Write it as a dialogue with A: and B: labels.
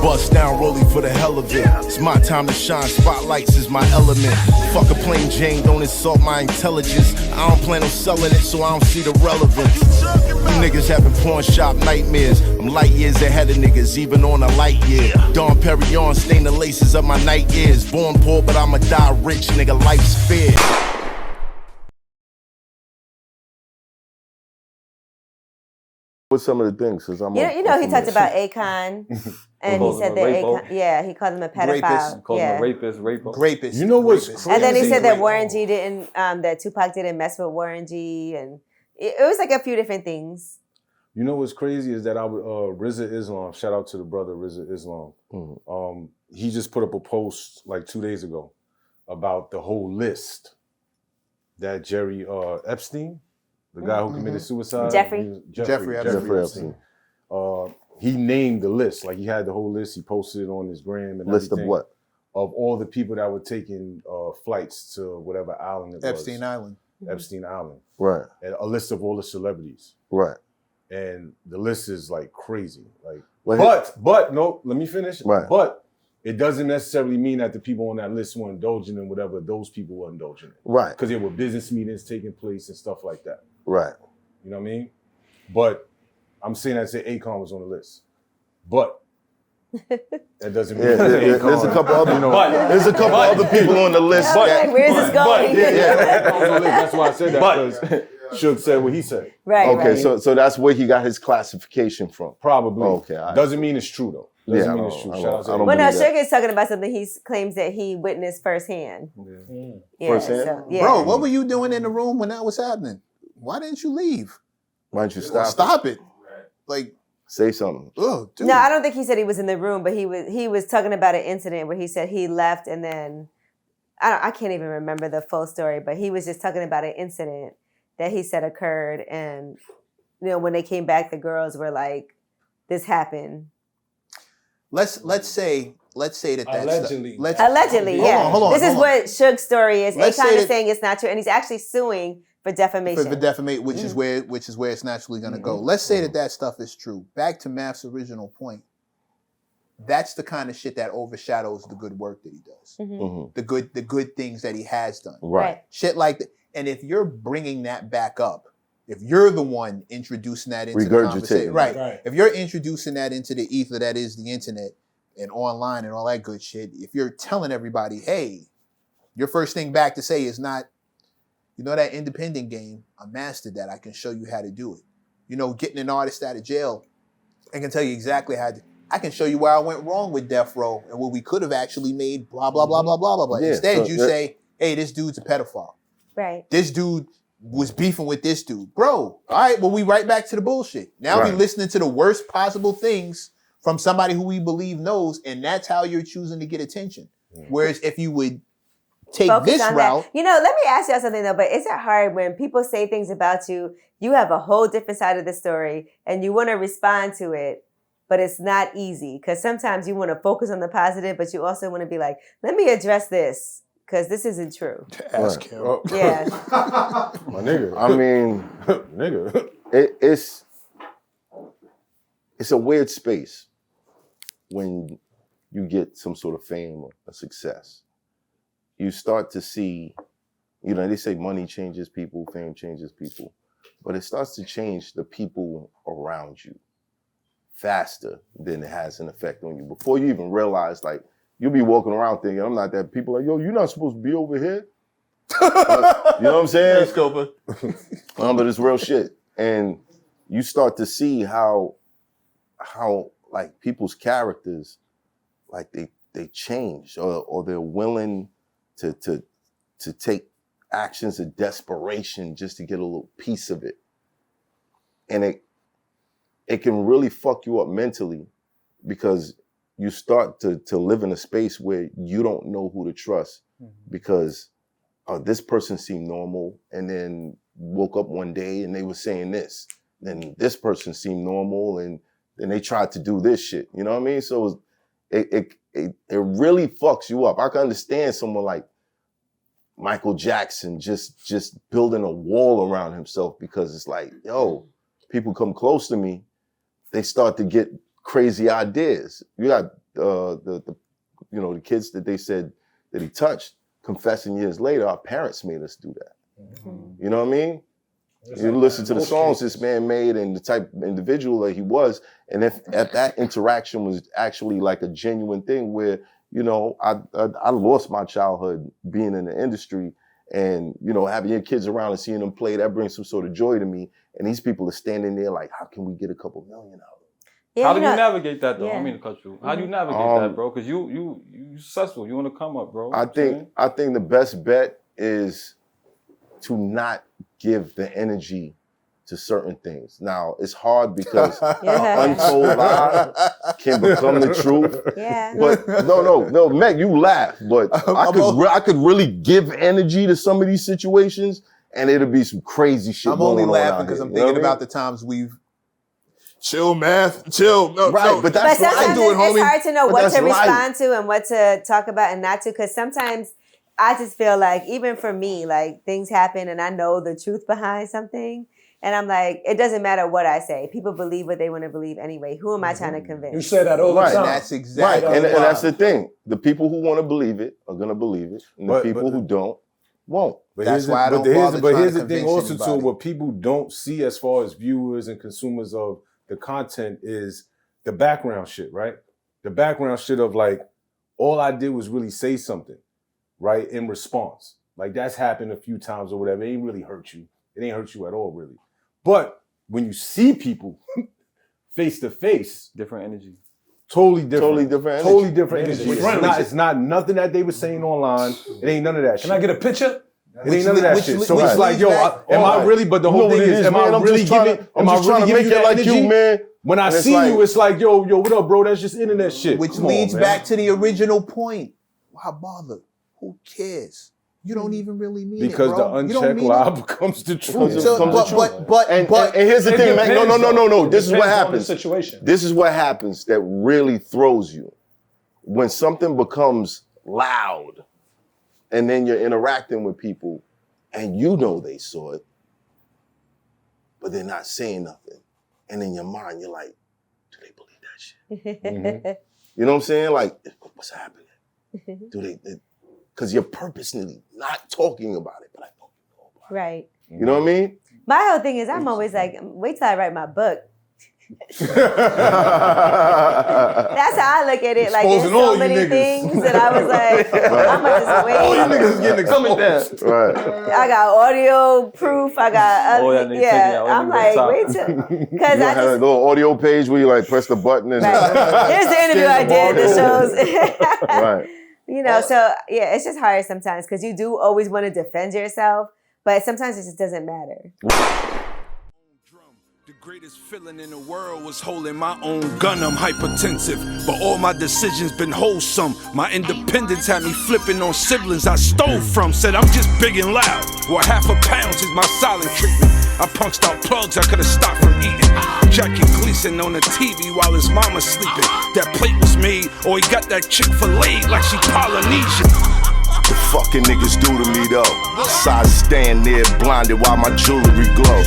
A: Bust down rolling for the hell of it. It's my time to shine, spotlights is my element. Fuck a plain Jane, don't insult my intelligence. I don't plan on selling it, so I don't see the relevance. You niggas having pawn shop nightmares. I'm light years ahead of niggas, even on a light year. Dom Perignon stain the laces of my night ears. Born poor, but I'ma die rich, nigga, life's fair.
B: What's some of the things? Cause
C: you know, he talked about Akon, and he said that Akon, he called him a pedophile.
D: Called him a rapist.
B: Rapist. You know what's crazy?
C: And then he said that Warren G didn't, that Tupac didn't mess with Warren G, and it was like a few different things.
E: You know what's crazy is that RZA Islam, shout out to the brother RZA Islam. He just put up a post like 2 days ago about the whole list that Jerry Epstein, the guy who committed suicide.
B: Jeffrey Epstein.
E: He named the list. Like he had the whole list. He posted it on his gram and
B: list
E: everything.
B: of what?
E: Of all the people that were taking flights to whatever island it was.
F: Epstein Island.
E: Epstein Island.
B: Right.
E: And a list of all the celebrities.
B: Right.
E: And the list is like crazy. Like,
B: well,
E: but no, let me finish.
B: Right.
E: But it doesn't necessarily mean that the people on that list were indulging in whatever those people were indulging in.
B: Right.
E: Because there were business meetings taking place and stuff like that.
B: Right.
E: You know what I mean? But I'm saying that Akon was on the list. But that doesn't mean that Akon,
B: there's a couple other, there's a couple other people on the list.
C: Where's this going?
E: That's why I said that, because Suge said what he said.
C: Right.
B: Okay, so that's where he got his classification from.
E: Probably.
B: Okay.
E: Doesn't mean it's true though. Doesn't mean it's true.
C: Well, no, Suge is talking about something he claims that he witnessed firsthand.
B: Firsthand?
C: So,
F: Bro, what were you doing in the room when that was happening? Why didn't you leave?
B: Why don't you stop?
F: Stop it. Like,
B: say something.
F: Oh, dude.
C: No, I don't think he said he was in the room, but he was talking about an incident where he said he left and then I can't even remember the full story, but he was just talking about an incident that he said occurred, and when they came back, the girls were like, "This happened."
F: Let's say that that's
D: allegedly.
C: Allegedly, yeah.
F: Hold on,
C: this is what Suge's story is. Akon is saying it's not true, and he's actually suing for defamation.
F: For defamation, which is where it's naturally going to go. Let's say that stuff is true. Back to Math's original point. That's the kind of shit that overshadows the good work that he does. The good things that he has done.
B: Right.
F: Shit like that. And if you're bringing that back up, if you're the one introducing that into the conversation, right? If you're introducing that into the ether that is the internet and online and all that good shit, if you're telling everybody, hey, your first thing back to say is not, that independent game, I mastered that. I can show you how to do it. Getting an artist out of jail, I can tell you exactly how to. I can show you where I went wrong with Death Row and what we could have actually made, blah, blah, blah, blah, blah, blah, blah.
B: Yeah,
F: Instead, you say, hey, this dude's a pedophile.
C: Right.
F: This dude was beefing with this dude. Bro, all right, well, we right back to the bullshit. Now we listening to the worst possible things from somebody who we believe knows, and that's how you're choosing to get attention. Whereas if you would take
C: Focus
F: this
C: on
F: route.
C: That. Let me ask y'all something though, but is it hard when people say things about you, you have a whole different side of the story, and you want to respond to it, but it's not easy? Because sometimes you want to focus on the positive, but you also want to be like, let me address this, because this isn't true.
F: Ask him.
C: Yeah.
E: My nigga.
B: I mean,
E: nigga.
B: It's a weird space when you get some sort of fame or a success. You start to see, they say money changes people, fame changes people, but it starts to change the people around you faster than it has an effect on you. Before you even realize, like, you'll be walking around thinking, I'm not that. People like, yo, you're not supposed to be over here. You know what I'm saying?
F: Hey, Scopa.
B: But it's real shit. And you start to see how like people's characters, like they change or they're willing to take actions of desperation just to get a little piece of it. And it can really fuck you up mentally because you start to live in a space where you don't know who to trust because this person seemed normal and then woke up one day and they were saying this. Then this person seemed normal and then they tried to do this shit. You know what I mean? So it really fucks you up. I can understand someone like Michael Jackson just building a wall around himself because it's like, yo, people come close to me, they start to get crazy ideas. You got you know, the kids that they said that he touched, confessing years later, our parents made us do that.
C: Mm-hmm.
B: You know what I mean? You listen to the songs this man made and the type of individual that he was, and if that interaction was actually like a genuine thing where, you know, I lost my childhood being in the industry, and, you know, having your kids around and seeing them play, that brings some sort of joy to me. And these people are standing there like, how can we get a couple million out of it?
D: Yeah, how do you navigate that though?
C: Yeah.
D: I mean to cut you. How do you navigate that, bro? Because you successful. You want to come up, bro.
B: I think the best bet is to not give the energy to certain things. Now, it's hard because an untold lie can become the truth.
C: Yeah.
B: But no, Meg, you laugh, but I could really give energy to some of these situations, and it'll be some crazy shit.
F: I'm only laughing
B: because
F: I'm thinking about the times we've chill, math, chill. No,
B: right, but that's
C: but sometimes
B: life.
C: it's hard to know
B: But
C: what to
B: that's
C: respond to and what to talk about and not to, because sometimes I just feel like, even for me, like things happen and I know the truth behind something. And I'm like, it doesn't matter what I say. People believe what they want to believe anyway. Who am I trying to convince?
G: You say that all the time.
F: And that's exactly
B: right. And that's the thing. The people who want to believe it are going to believe it. And the people who don't, won't.
E: But
F: that's why I don't
E: here's the thing
F: convince
E: also
F: anybody.
E: too, what people don't see as far as viewers and consumers of the content is the background shit, right? The background shit of like, all I did was really say something, right? In response. Like that's happened a few times or whatever. It ain't really hurt you. It ain't hurt you at all, really. But when you see people face to face,
D: different energy.
E: Totally different.
B: Totally
E: different energy. It's not nothing that they were saying online. It ain't none of that shit.
G: Can I get a picture?
E: It ain't none of that shit. So it's like, yo, am I really? But the whole thing is, am I really giving? Am I really giving you that energy, man? When I see you, it's like, yo, what up, bro? That's just internet shit.
F: Which leads back to the original point. Why bother? Who cares? You don't even really mean
E: because
F: it, bro.
E: the unchecked lie becomes the truth.
F: But
B: here's the thing, man. No. This is what happens.
G: Situation.
B: This is what happens that really throws you. When something becomes loud and then you're interacting with people and you know they saw it, but they're not saying nothing. And in your mind, you're like, do they believe that shit?
C: Mm-hmm.
B: You know what I'm saying? Like, what's happening? Do they because you're purposely not talking about it, but I don't know about it.
C: Right.
B: You know what I mean?
C: My whole thing is I'm always like, wait till I write my book. That's how I look at it. Like, there's so many things that I was like, I'm gonna just wait.
E: All you niggas is getting coming down.
B: Right.
C: I got audio proof. I got I'm like, wait till, because I
B: had a
C: just
B: little audio page where you like press the button and
C: here's the interview I did that shows.
B: right.
C: You know, so yeah, it's just hard sometimes because you do always want to defend yourself, but sometimes it just doesn't matter.
H: The greatest feeling in the world was holding my own gun. I'm hypertensive, but all my decisions been wholesome. My independence had me flipping on siblings I stole from. Said I'm just big and loud. Well, £0.5 pound is my silent treatment. I punched out plugs I could have stopped from eating. Jackie Gleason on the TV while his mama sleeping. That plate was made, or he got that chick filleted like she Polynesian.
A: The fucking niggas do to me though. So I stand there blinded while my jewelry glow.